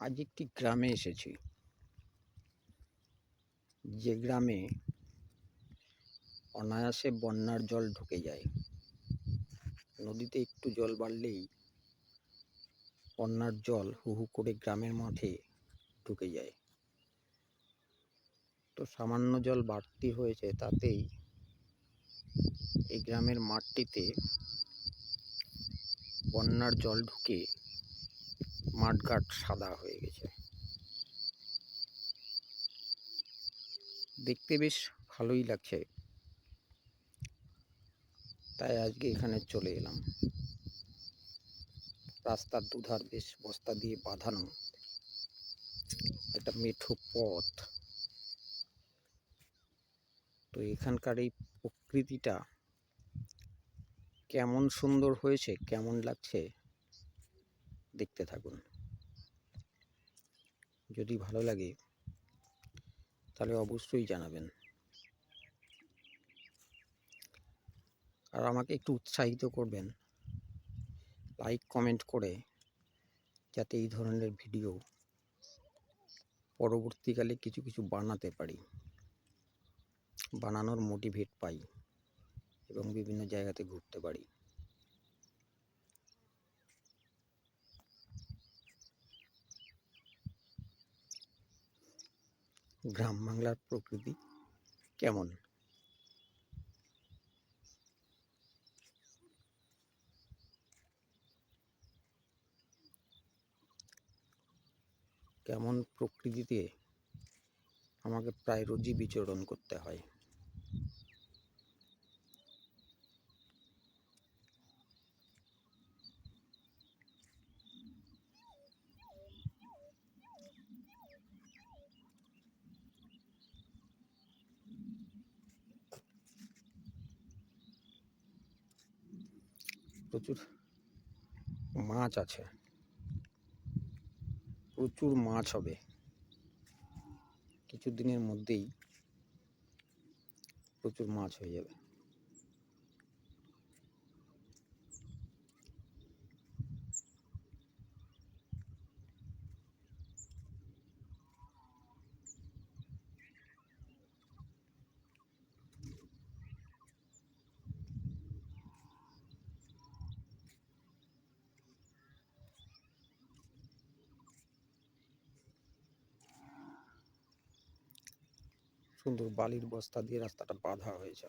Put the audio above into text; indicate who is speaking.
Speaker 1: আজ একটি গ্রামে এসেছি, যে গ্রামে অনায়াসে বন্যার জল ঢুকে যায়। নদীতে একটু জল বাড়লেই বন্যার জল হু হু করে গ্রামের মাঠে ঢুকে যায়। তো সামান্য জল বাড়তি হয়েছে, তাতেই এই গ্রামের মাঠটিতে বন্যার জল ঢুকে মাঠঘাট সাদা হয়ে গেছে। দেখতে বেশ ভালোই লাগছে, তাই আজকে এখানে চলে এলাম। রাস্তার দুধার বেশ বস্তা দিয়ে বাঁধানো একটা মেঠো পথ। তো এখানকার এই প্রকৃতিটা কেমন সুন্দর হয়েছে, কেমন লাগছে দেখতে থাকুন। যদি ভালো লাগে তাহলে অবশ্যই জানাবেন, আর আমাকে একটু উৎসাহিত করবেন লাইক কমেন্ট করে, যাতে এই ধরনের ভিডিও পরবর্তীকালে কিছু কিছু বানাতে পারি, বানানোর মোটিভেট পাই এবং বিভিন্ন জায়গাতে ঘুরতে পারি। গ্রাম বাংলার প্রকৃতি কেমন, কেমন প্রকৃতিতে আমাকে প্রায় রোজই বিচরণ করতে হয়। প্রচুর মাছ আছে, প্রচুর মাছ হবে, কিছুদিনের মধ্যেই প্রচুর মাছ হয়ে যাবে। সুন্দর বালির বস্তা দিয়ে রাস্তাটা বাঁধা হয়েছে।